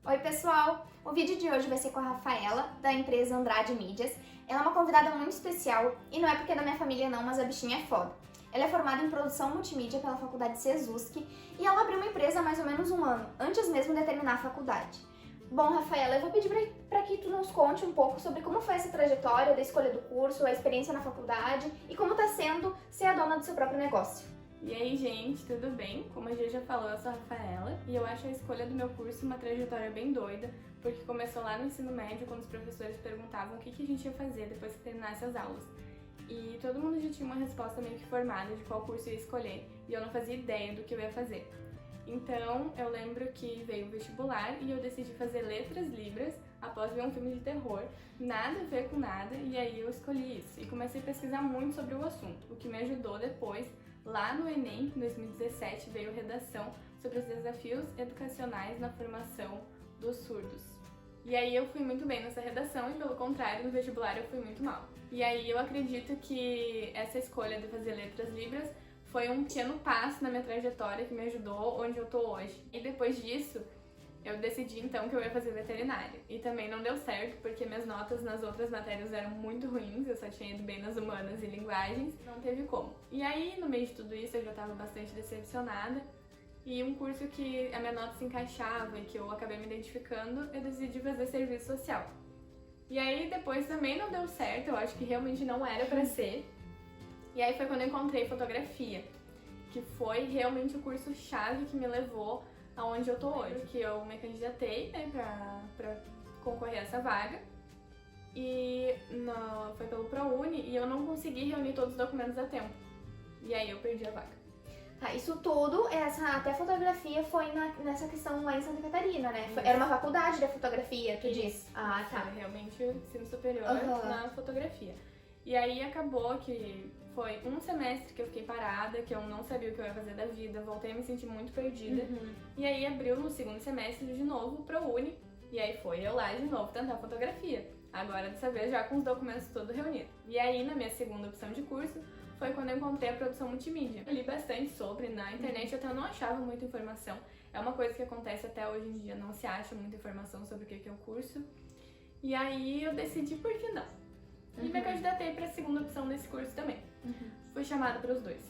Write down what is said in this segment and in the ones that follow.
Oi pessoal, o vídeo de hoje vai ser com a Rafaela, da empresa Andrade Mídias. Ela é uma convidada muito especial e não é porque é da minha família não, mas a bichinha é foda. Ela é formada em produção multimídia pela faculdade Sesusc e ela abriu uma empresa há mais ou menos um ano, antes mesmo de terminar a faculdade. Bom, Rafaela, eu vou pedir para que tu nos conte um pouco sobre como foi essa trajetória da escolha do curso, a experiência na faculdade e como está sendo ser a dona do seu próprio negócio. E aí, gente, tudo bem? Como a Gia já falou, eu sou a Rafaela e eu acho a escolha do meu curso uma trajetória bem doida, porque começou lá no ensino médio, quando os professores perguntavam o que a gente ia fazer depois que terminasse as aulas. E todo mundo já tinha uma resposta meio que formada de qual curso eu ia escolher, e eu não fazia ideia do que eu ia fazer. Então, eu lembro que veio o vestibular e eu decidi fazer Letras Libras após ver um filme de terror, nada a ver com nada, e aí eu escolhi isso. E comecei a pesquisar muito sobre o assunto, o que me ajudou depois. Lá no Enem, em 2017, veio redação sobre os desafios educacionais na formação dos surdos. E aí eu fui muito bem nessa redação e, pelo contrário, no vestibular eu fui muito mal. E aí eu acredito que essa escolha de fazer Letras Libras foi um pequeno passo na minha trajetória que me ajudou onde eu tô hoje. E depois disso, eu decidi então que eu ia fazer veterinária. E também não deu certo, porque minhas notas nas outras matérias eram muito ruins, eu só tinha ido bem nas humanas e linguagens, não teve como. E aí, no meio de tudo isso, eu já estava bastante decepcionada, e um curso que a minha nota se encaixava e que eu acabei me identificando, eu decidi fazer serviço social. E aí, depois também não deu certo, eu acho que realmente não era pra ser. E aí foi quando eu encontrei fotografia, que foi realmente o curso-chave que me levou aonde eu tô hoje, que eu me candidatei, né, pra concorrer a essa vaga, e foi pelo ProUni, e eu não consegui reunir todos os documentos a tempo, e aí eu perdi a vaga. Tá, isso tudo, até a fotografia foi nessa questão lá em Santa Catarina, né? Era uma faculdade da fotografia, tu disse? Ah, tá. Foi realmente o ensino superior na fotografia. E aí acabou que foi um semestre que eu fiquei parada, que eu não sabia o que eu ia fazer da vida, voltei a me sentir muito perdida. E aí abriu no segundo semestre de novo pro Uni, e aí foi eu lá de novo tentar fotografia. Agora dessa vez já com os documentos todos reunidos. E aí na minha segunda opção de curso foi quando eu encontrei a produção multimídia. Eu li bastante sobre, na internet eu até não achava muita informação. É uma coisa que acontece até hoje em dia, não se acha muita informação sobre o que é o curso. E aí eu decidi por que não. E me candidatei para a segunda opção desse curso também. Fui chamada para os dois.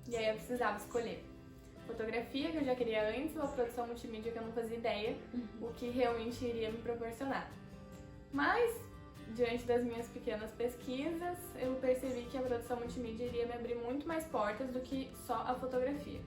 E aí eu precisava escolher fotografia, que eu já queria antes, ou a produção multimídia, que eu não fazia ideia o que realmente iria me proporcionar. Mas, diante das minhas pequenas pesquisas, eu percebi que a produção multimídia iria me abrir muito mais portas do que só a fotografia.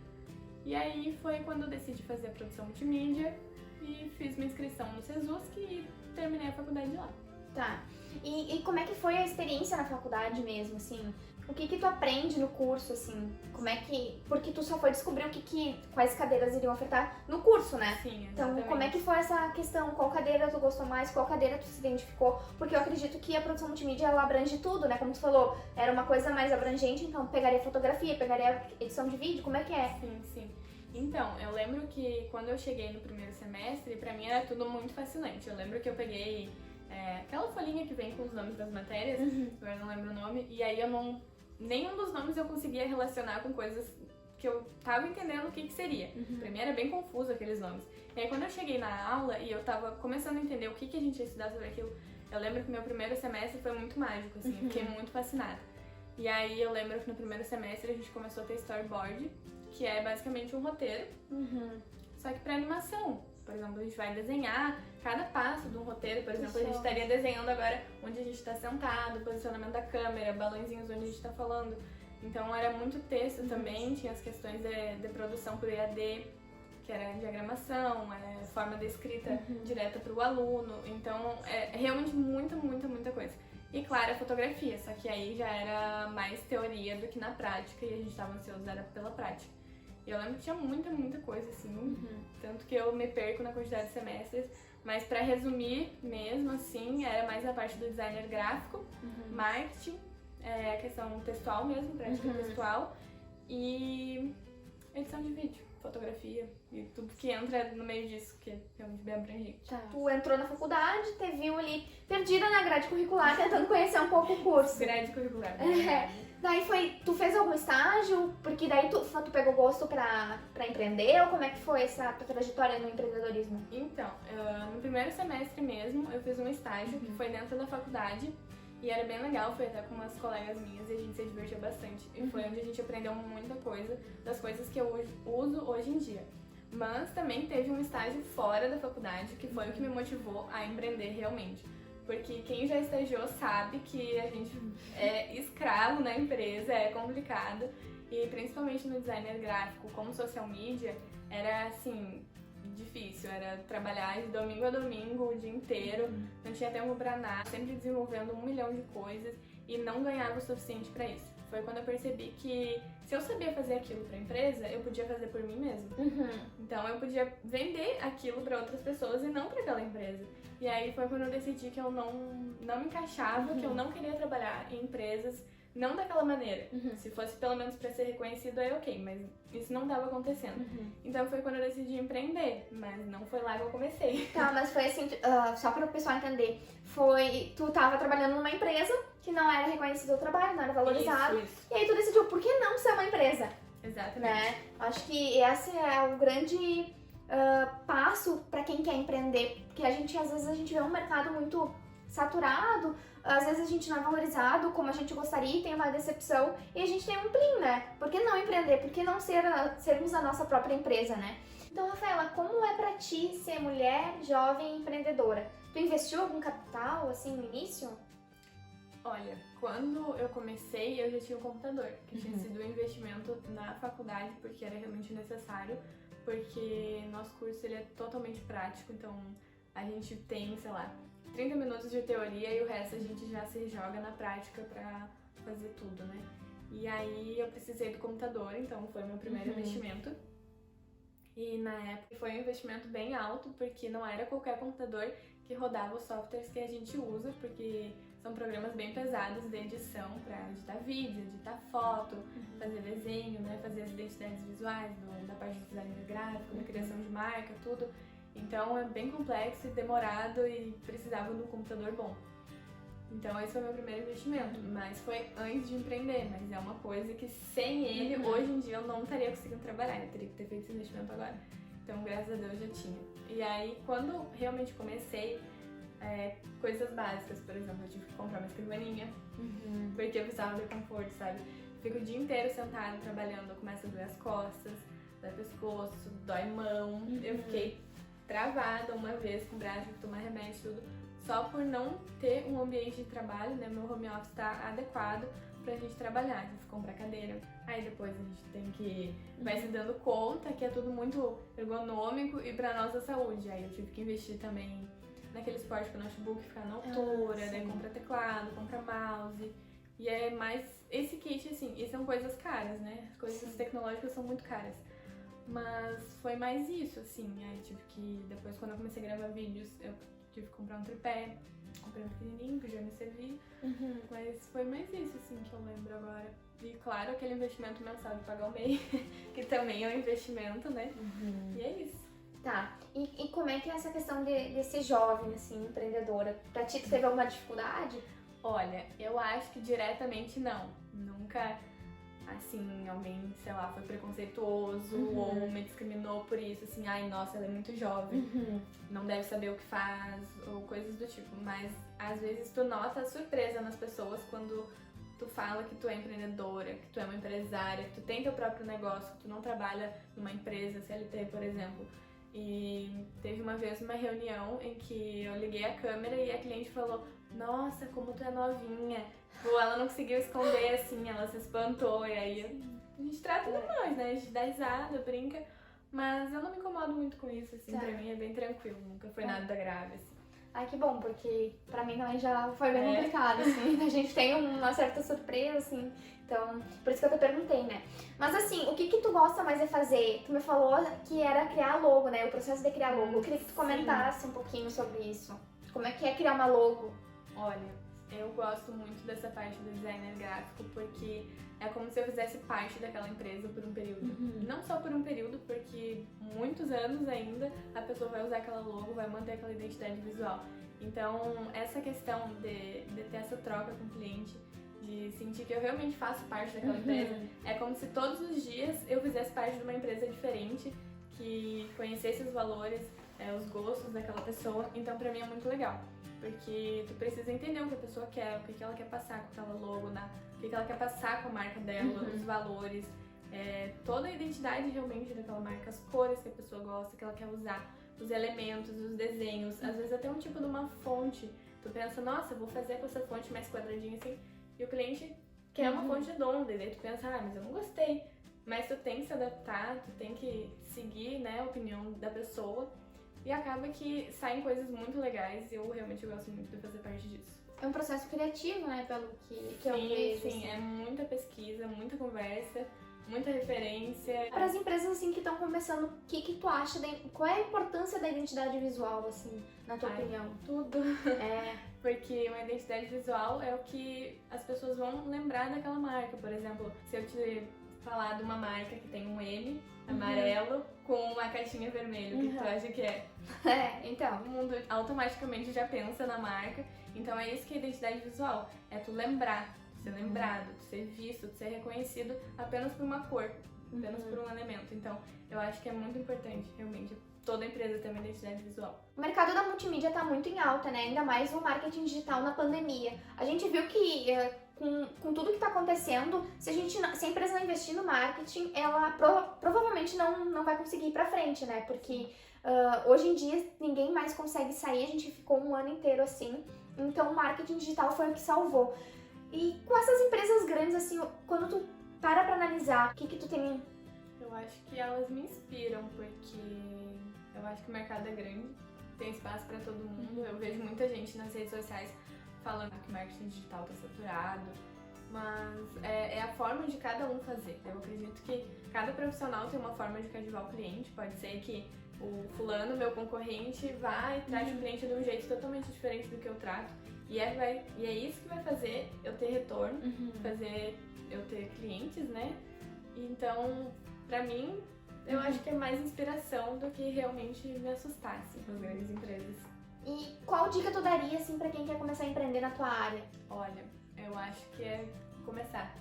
E aí foi quando eu decidi fazer a produção multimídia e fiz minha inscrição no Sesusc e terminei a faculdade lá. Tá. E como é que foi a experiência na faculdade mesmo, assim? O que tu aprende no curso, assim? Como é que... Porque tu só foi descobrir quais cadeiras iriam ofertar no curso, né? Sim, exatamente. Então, como é que foi essa questão? Qual cadeira tu gostou mais? Qual cadeira tu se identificou? Porque eu acredito que a produção multimídia, ela abrange tudo, né? Como tu falou, era uma coisa mais abrangente, então pegaria fotografia, pegaria edição de vídeo, como é que é? Sim. Então, eu lembro que quando eu cheguei no primeiro semestre, pra mim era tudo muito fascinante. Eu lembro que eu peguei aquela folhinha que vem com os nomes das matérias, agora não lembro o nome, e aí nenhum dos nomes eu conseguia relacionar com coisas que eu tava entendendo o que seria. Pra mim era bem confuso aqueles nomes. E aí quando eu cheguei na aula e eu tava começando a entender o que a gente ia estudar sobre aquilo, eu lembro que meu primeiro semestre foi muito mágico, assim, eu fiquei muito fascinada. E aí eu lembro que no primeiro semestre a gente começou a ter storyboard, que é basicamente um roteiro, só que pra animação. Por exemplo, a gente vai desenhar cada passo de um roteiro. Por exemplo, a gente estaria desenhando agora onde a gente está sentado, o posicionamento da câmera, balãozinhos onde a gente está falando. Então era muito texto também, tinha as questões de produção por EAD, que era diagramação, forma de escrita direta para o aluno. Então é realmente muita coisa. E claro, a fotografia, só que aí já era mais teoria do que na prática, e a gente estava ansioso era pela prática. E eu lembro que tinha muita coisa, assim, tanto que eu me perco na quantidade de semestres, mas pra resumir mesmo, assim, era mais a parte do designer gráfico, marketing, a questão textual mesmo, prática textual, e edição de vídeo. fotografia e tudo que entra no meio disso, que é realmente bem abrangente. Tá. Tu entrou na faculdade, te viu ali perdida na grade curricular, tentando conhecer um pouco o curso. Grade curricular. Daí tu fez algum estágio? Porque daí tu pegou gosto pra empreender? Ou como é que foi essa tua trajetória no empreendedorismo? Então, no primeiro semestre mesmo, eu fiz um estágio que foi dentro da faculdade. E era bem legal, foi até com umas colegas minhas e a gente se divertiu bastante. E foi onde a gente aprendeu muita coisa, das coisas que eu uso hoje em dia. Mas também teve um estágio fora da faculdade, que foi o que me motivou a empreender realmente. Porque quem já estagiou sabe que a gente é escravo na empresa, é complicado. E principalmente no designer gráfico, como social media, era assim, difícil. Era trabalhar de domingo a domingo, o dia inteiro, não tinha tempo pra nada, sempre desenvolvendo 1 milhão de coisas e não ganhava o suficiente pra isso. Foi quando eu percebi que se eu sabia fazer aquilo pra empresa, eu podia fazer por mim mesma. Então eu podia vender aquilo pra outras pessoas e não pra aquela empresa. E aí foi quando eu decidi que eu não me encaixava, que eu não queria trabalhar em empresas, não daquela maneira. Se fosse pelo menos pra ser reconhecido, aí ok, mas isso não estava acontecendo. Então foi quando eu decidi empreender, mas não foi lá que eu comecei. Tá, mas foi assim, só para o pessoal entender, tu tava trabalhando numa empresa que não era reconhecido o trabalho, não era valorizado, Isso. e aí tu decidiu, por que não ser uma empresa? Exatamente. Né? Acho que esse é o grande passo para quem quer empreender, porque às vezes a gente vê um mercado muito saturado, às vezes a gente não é valorizado como a gente gostaria, tem uma decepção e a gente tem um plim, né? Por que não empreender? Por que não sermos a nossa própria empresa, né? Então, Rafaela, como é pra ti ser mulher, jovem e empreendedora? Tu investiu algum capital, assim, no início? Olha, quando eu comecei, eu já tinha um computador, que tinha sido um investimento na faculdade, porque era realmente necessário, porque nosso curso ele é totalmente prático, então a gente tem, sei lá, 30 minutos de teoria e o resto a gente já se joga na prática pra fazer tudo, né? E aí eu precisei do computador, então foi meu primeiro investimento. E na época foi um investimento bem alto, porque não era qualquer computador que rodava os softwares que a gente usa, porque são programas bem pesados de edição pra editar vídeo, editar foto, fazer desenho, né? Fazer as identidades visuais, da parte do design gráfico, da criação de marca, tudo. Então é bem complexo e demorado e precisava de um computador bom. Então esse foi meu primeiro investimento, mas foi antes de empreender, mas é uma coisa que sem ele, hoje em dia eu não estaria conseguindo trabalhar, eu teria que ter feito esse investimento agora. Então graças a Deus já tinha. E aí quando realmente comecei, coisas básicas, por exemplo, eu tive que comprar uma escrivaninha, porque eu precisava de conforto, sabe? Fico o dia inteiro sentado trabalhando, começa a doer as costas, dói pescoço, dói mão, eu fiquei travada uma vez com o braço, tive que tomar remédio e tudo, só por não ter um ambiente de trabalho, né? Meu home office tá adequado pra gente trabalhar, tive que comprar cadeira, aí depois a gente tem que vai se dando conta que é tudo muito ergonômico e pra nossa saúde, aí eu tive que investir também naquele suporte pro notebook ficar na altura, daí compra teclado, compra mouse, e é mais esse kit assim, e são coisas caras, né? As coisas tecnológicas são muito caras. Mas foi mais isso, assim, aí tive que, depois quando eu comecei a gravar vídeos, eu tive que comprar um tripé, comprei um pequenininho que já me servia, mas foi mais isso, assim, que eu lembro agora. E claro, aquele investimento mensal de pagar o MEI, que também é um investimento, né? E é isso. Tá, e como é que é essa questão de ser jovem, assim, empreendedora? Pra ti, tu teve alguma dificuldade? Olha, eu acho que diretamente não, nunca... assim, alguém, sei lá, foi preconceituoso ou me discriminou por isso, assim, ai, nossa, ela é muito jovem, não deve saber o que faz, ou coisas do tipo. Mas, às vezes, tu nota a surpresa nas pessoas quando tu fala que tu é empreendedora, que tu é uma empresária, que tu tem teu próprio negócio, que tu não trabalha numa empresa, CLT, por exemplo. E teve uma vez uma reunião em que eu liguei a câmera e a cliente falou: nossa, como tu é novinha. Ou ela não conseguiu esconder, assim, ela se espantou. E aí a gente trata normal, né? A gente dá risada, brinca. Mas eu não me incomodo muito com isso, assim, pra mim é bem tranquilo. Nunca foi nada grave, assim. Ai, que bom, porque pra mim também já foi bem complicado, assim. A gente tem uma certa surpresa, assim. Então, por isso que eu te perguntei, né? Mas assim, o que tu gosta mais de fazer? Tu me falou que era criar logo, né? O processo de criar logo. Eu queria que tu comentasse um pouquinho sobre isso. Como é que é criar uma logo? Olha, Eu gosto muito dessa parte do designer gráfico porque é como se eu fizesse parte daquela empresa por um período. Não só por um período, porque muitos anos ainda a pessoa vai usar aquela logo, vai manter aquela identidade visual. Então, essa questão de ter essa troca com o cliente, de sentir que eu realmente faço parte daquela empresa, é como se todos os dias eu fizesse parte de uma empresa diferente, que conhecesse os valores, os gostos daquela pessoa. Então, pra mim é muito legal. Porque tu precisa entender o que a pessoa quer, o que ela quer passar com aquela logo, o que ela quer passar com a marca dela, os valores, toda a identidade realmente daquela marca, as cores que a pessoa gosta, que ela quer usar, os elementos, os desenhos, às vezes até um tipo de uma fonte. Tu pensa, nossa, eu vou fazer com essa fonte mais quadradinha assim, e o cliente quer uma fonte redonda, e daí tu pensa, mas eu não gostei. Mas tu tem que se adaptar, tu tem que seguir, né, a opinião da pessoa. E acaba que saem coisas muito legais e eu realmente gosto muito de fazer parte disso. É um processo criativo, né, pelo que eu vejo. Sim, assim. É muita pesquisa, muita conversa, muita referência. Para as empresas assim que estão começando, o que tu acha, qual é a importância da identidade visual, assim, na tua opinião? Tudo. Porque uma identidade visual é o que as pessoas vão lembrar daquela marca. Por exemplo, se eu te falar de uma marca que tem um M amarelo com uma caixinha vermelha, o que tu acha que é? Então. O mundo automaticamente já pensa na marca. Então é isso que é identidade visual. É tu lembrar, tu ser lembrado, tu ser visto, tu ser reconhecido apenas por uma cor, apenas por um elemento. Então eu acho que é muito importante, realmente, toda empresa ter uma identidade visual. O mercado da multimídia tá muito em alta, né? Ainda mais o marketing digital na pandemia. A gente viu que com tudo que está acontecendo, se a empresa não investir no marketing, ela provavelmente não vai conseguir ir para frente, né? Porque hoje em dia ninguém mais consegue sair, a gente ficou um ano inteiro assim, então o marketing digital foi o que salvou. E com essas empresas grandes, assim, quando tu para analisar, o que tu tem? Eu acho que elas me inspiram, porque eu acho que o mercado é grande, tem espaço para todo mundo. Eu vejo muita gente nas redes sociais falando que o marketing digital está saturado, mas é a forma de cada um fazer. Eu acredito que cada profissional tem uma forma de cativar o cliente. Pode ser que o fulano, meu concorrente, vá e trate o cliente de um jeito totalmente diferente do que eu trato, e é isso que vai fazer eu ter retorno, fazer eu ter clientes, né? Então, pra mim, eu acho que é mais inspiração do que realmente me assustasse com as grandes empresas. E qual dica tu daria, assim, pra quem quer começar a empreender na tua área? Olha, eu acho que é começar.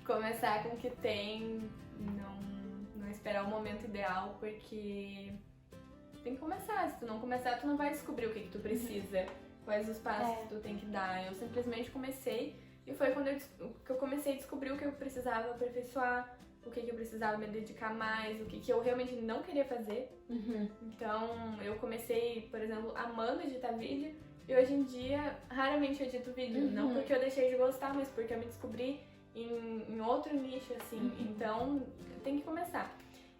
Começar com o que tem, não esperar o momento ideal, porque tem que começar. Se tu não começar, tu não vai descobrir o que tu precisa, quais os passos que tu tem que dar. Eu simplesmente comecei, e foi quando eu comecei a descobrir o que eu precisava aperfeiçoar, o que eu precisava me dedicar mais, o que eu realmente não queria fazer. Então, eu comecei, por exemplo, amando editar vídeo, e hoje em dia, raramente eu edito vídeo. Não porque eu deixei de gostar, mas porque eu me descobri em outro nicho, assim. Então, tem que começar.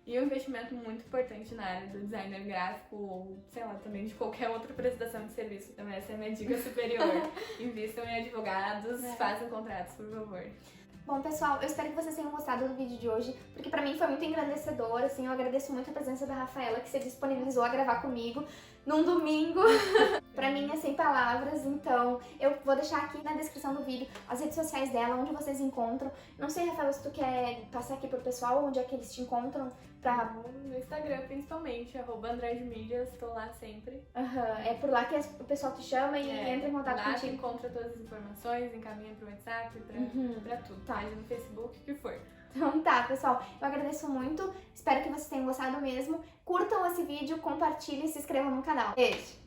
E um investimento muito importante na área do designer gráfico, ou, sei lá, também de qualquer outra prestação de serviço. Então, essa é a minha dica superior. Invistam em advogados, façam contratos, por favor. Bom, pessoal, eu espero que vocês tenham gostado do vídeo de hoje, porque pra mim foi muito engrandecedor, assim, eu agradeço muito a presença da Rafaela, que se disponibilizou a gravar comigo num domingo. Pra mim é sem palavras, então eu vou deixar aqui na descrição do vídeo as redes sociais dela, onde vocês encontram. Não sei, Rafaela, se tu quer passar aqui pro pessoal, onde é que eles te encontram pra... No Instagram, principalmente, @AndradeMídias, tô lá sempre. É por lá que o pessoal te chama e entra em contato lá contigo. Lá encontra todas as informações, encaminha pro WhatsApp, pra tudo, página no Facebook, o que for. Então tá, pessoal, eu agradeço muito, espero que vocês tenham gostado mesmo. Curtam esse vídeo, compartilhem e se inscrevam no canal. Beijo!